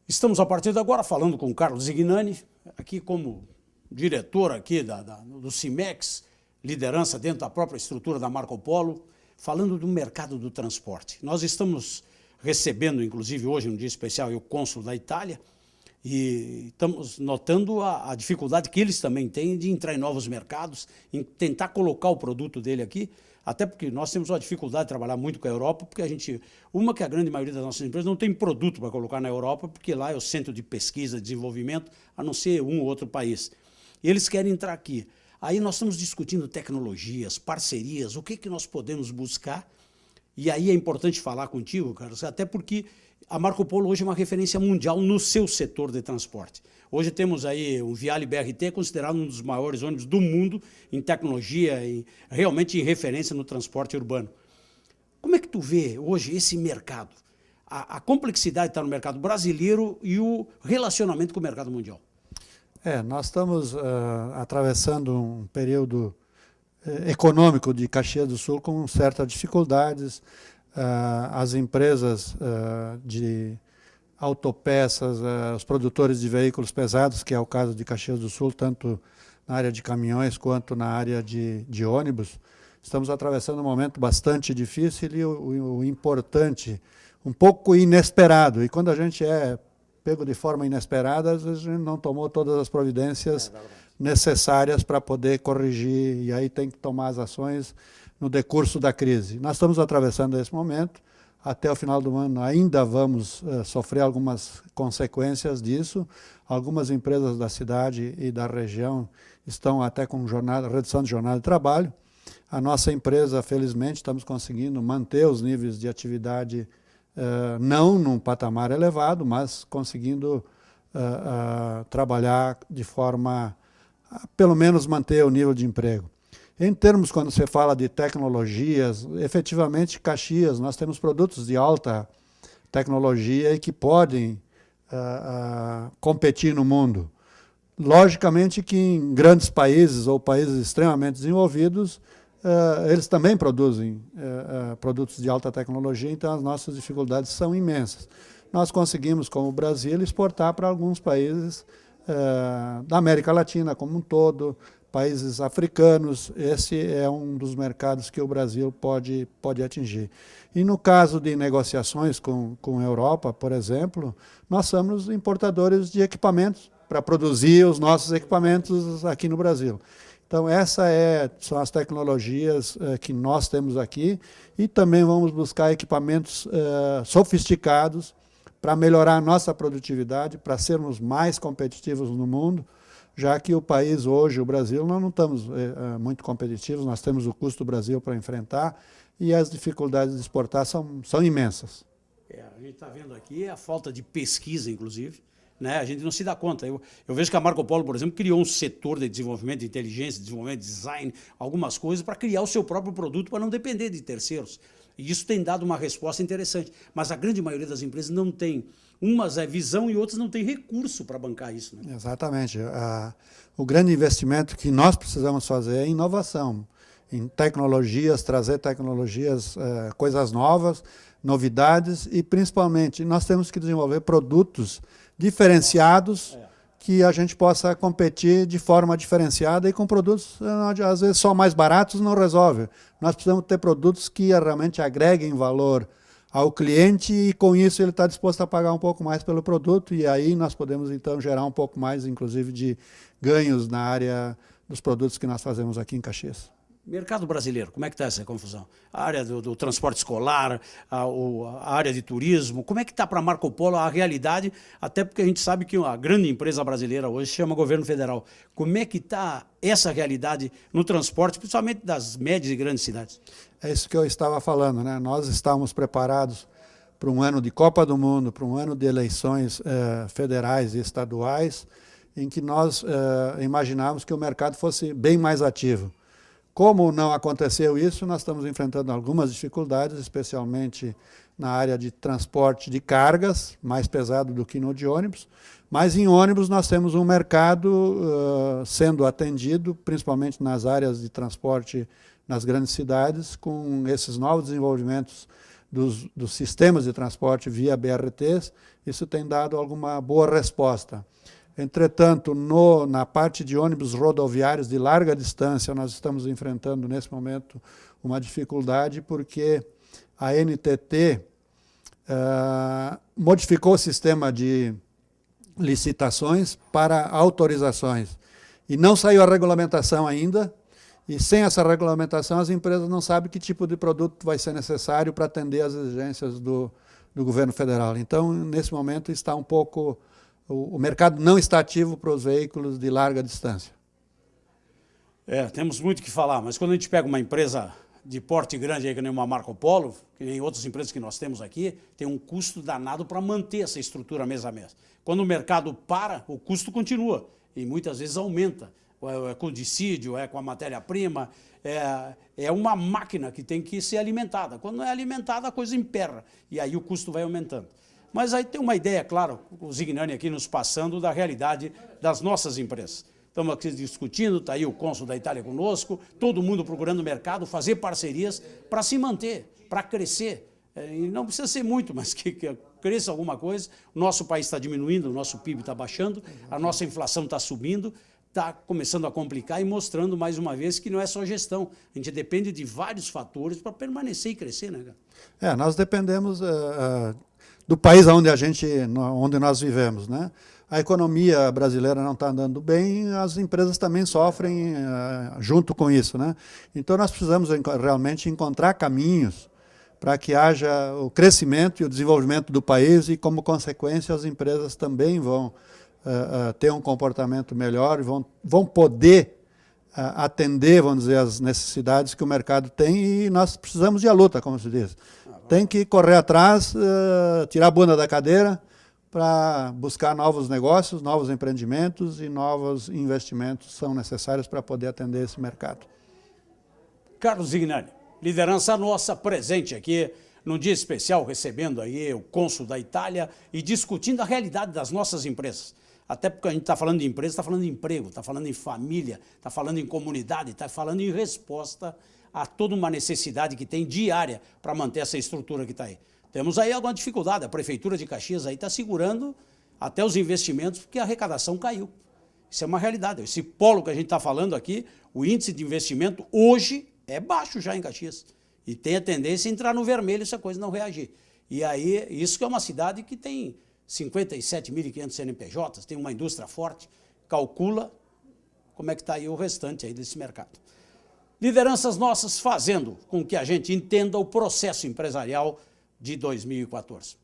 Estamos a partir de agora falando com o Carlos Zignani, aqui como diretor aqui do CIMEX, liderança dentro da própria estrutura da Marco Polo, falando do mercado do transporte. Nós estamos recebendo, inclusive hoje, um dia especial, o cônsul da Itália, e estamos notando a dificuldade que eles também têm de entrar em novos mercados, em tentar colocar o produto dele aqui, até porque nós temos uma dificuldade de trabalhar muito com a Europa, porque que a grande maioria das nossas empresas não tem produto para colocar na Europa, porque lá é o centro de pesquisa, desenvolvimento, a não ser um ou outro país. E eles querem entrar aqui. Aí nós estamos discutindo tecnologias, parcerias, o que nós podemos buscar. E aí é importante falar contigo, Carlos, até porque a Marco Polo hoje é uma referência mundial no seu setor de transporte. Hoje temos aí o Viale BRT, considerado um dos maiores ônibus do mundo em tecnologia e realmente em referência no transporte urbano. Como é que tu vê hoje esse mercado? A complexidade está no mercado brasileiro e o relacionamento com o mercado mundial. Nós estamos atravessando um período econômico de Caxias do Sul com certas dificuldades. As empresas de autopeças, os produtores de veículos pesados, que é o caso de Caxias do Sul, tanto na área de caminhões quanto na área de ônibus, estamos atravessando um momento bastante difícil e o importante, um pouco inesperado. E quando a gente é pego de forma inesperada, às vezes a gente não tomou todas as providências necessárias para poder corrigir, e aí tem que tomar as ações no decurso da crise. Nós estamos atravessando esse momento, até o final do ano ainda vamos sofrer algumas consequências disso. Algumas empresas da cidade e da região estão até com redução de jornada de trabalho. A nossa empresa, felizmente, estamos conseguindo manter os níveis de atividade não num patamar elevado, mas conseguindo trabalhar de forma a pelo menos manter o nível de emprego. Em termos, quando você fala de tecnologias, efetivamente, Caxias, nós temos produtos de alta tecnologia e que podem competir no mundo. Logicamente que em grandes países ou países extremamente desenvolvidos, eles também produzem produtos de alta tecnologia, então as nossas dificuldades são imensas. Nós conseguimos, como o Brasil, exportar para alguns países da América Latina como um todo, países africanos. Esse é um dos mercados que o Brasil pode atingir. E no caso de negociações com a Europa, por exemplo, nós somos importadores de equipamentos para produzir os nossos equipamentos aqui no Brasil. Então, são as tecnologias que nós temos aqui, e também vamos buscar equipamentos sofisticados para melhorar a nossa produtividade, para sermos mais competitivos no mundo, já que o país hoje, o Brasil, nós não estamos muito competitivos, nós temos o custo do Brasil para enfrentar e as dificuldades de exportar são imensas. A gente está vendo aqui a falta de pesquisa, inclusive, né? A gente não se dá conta. Eu vejo que a Marco Polo, por exemplo, criou um setor de desenvolvimento de inteligência, desenvolvimento de design, algumas coisas para criar o seu próprio produto para não depender de terceiros. E isso tem dado uma resposta interessante. Mas a grande maioria das empresas não tem. Umas é visão e outras não tem recurso para bancar isso, né? Exatamente. O grande investimento que nós precisamos fazer é inovação, em tecnologias, trazer tecnologias, coisas novas, novidades, e principalmente nós temos que desenvolver produtos diferenciados que a gente possa competir de forma diferenciada, e com produtos, às vezes, só mais baratos não resolve. Nós precisamos ter produtos que realmente agreguem valor ao cliente, e com isso ele está disposto a pagar um pouco mais pelo produto, e aí nós podemos então gerar um pouco mais, inclusive, de ganhos na área dos produtos que nós fazemos aqui em Caxias. Mercado brasileiro, como é que está essa confusão? A área do transporte escolar, a área de turismo, como é que está para a Marco Polo a realidade? Até porque a gente sabe que a grande empresa brasileira hoje se chama governo federal. Como é que está essa realidade no transporte, principalmente das médias e grandes cidades? É isso que eu estava falando, né? Nós estávamos preparados para um ano de Copa do Mundo, para um ano de eleições federais e estaduais, em que nós imaginávamos que o mercado fosse bem mais ativo. Como não aconteceu isso, nós estamos enfrentando algumas dificuldades, especialmente na área de transporte de cargas, mais pesado do que no de ônibus, mas em ônibus nós temos um mercado sendo atendido, principalmente nas áreas de transporte nas grandes cidades, com esses novos desenvolvimentos dos sistemas de transporte via BRTs, isso tem dado alguma boa resposta. Entretanto, na parte de ônibus rodoviários de larga distância, nós estamos enfrentando, nesse momento, uma dificuldade, porque a NTT modificou o sistema de licitações para autorizações. E não saiu a regulamentação ainda, e sem essa regulamentação as empresas não sabem que tipo de produto vai ser necessário para atender às exigências do governo federal. Então, nesse momento, está um pouco... O mercado não está ativo para os veículos de larga distância. Temos muito o que falar, mas quando a gente pega uma empresa de porte grande, aí, que nem uma Marco Polo, que nem outras empresas que nós temos aqui, tem um custo danado para manter essa estrutura mês a mês. Quando o mercado para, o custo continua e muitas vezes aumenta. É com o dissídio, é com a matéria-prima, é uma máquina que tem que ser alimentada. Quando não é alimentada, a coisa emperra e aí o custo vai aumentando. Mas aí tem uma ideia, claro, o Zignani aqui nos passando da realidade das nossas empresas. Estamos aqui discutindo, está aí o cônsul da Itália conosco, todo mundo procurando mercado, fazer parcerias para se manter, para crescer. E não precisa ser muito, mas que cresça alguma coisa. O nosso país está diminuindo, o nosso PIB está baixando, a nossa inflação está subindo, está começando a complicar e mostrando mais uma vez que não é só gestão. A gente depende de vários fatores para permanecer e crescer, né, cara? Nós dependemos do país onde nós vivemos, né? A economia brasileira não está andando bem, as empresas também sofrem junto com isso, né? Então nós precisamos realmente encontrar caminhos para que haja o crescimento e o desenvolvimento do país e, como consequência, as empresas também vão ter um comportamento melhor e vão poder atender, vamos dizer, as necessidades que o mercado tem, e nós precisamos ir à luta, como se diz. Tem que correr atrás, tirar a bunda da cadeira para buscar novos negócios, novos empreendimentos e novos investimentos são necessários para poder atender esse mercado. Carlos Zignani, liderança nossa presente aqui num dia especial, recebendo aí o cônsul da Itália e discutindo a realidade das nossas empresas. Até porque a gente está falando de empresa, está falando de emprego, está falando em família, está falando em comunidade, está falando em resposta a toda uma necessidade que tem diária para manter essa estrutura que está aí. Temos aí alguma dificuldade, a Prefeitura de Caxias aí está segurando até os investimentos porque a arrecadação caiu. Isso é uma realidade. Esse polo que a gente está falando aqui, o índice de investimento hoje é baixo já em Caxias. E tem a tendência a entrar no vermelho se a coisa não reagir. E aí, isso que é uma cidade que tem 57.500 CNPJs, tem uma indústria forte, calcula como é que está aí o restante aí desse mercado. Lideranças nossas fazendo com que a gente entenda o processo empresarial de 2014.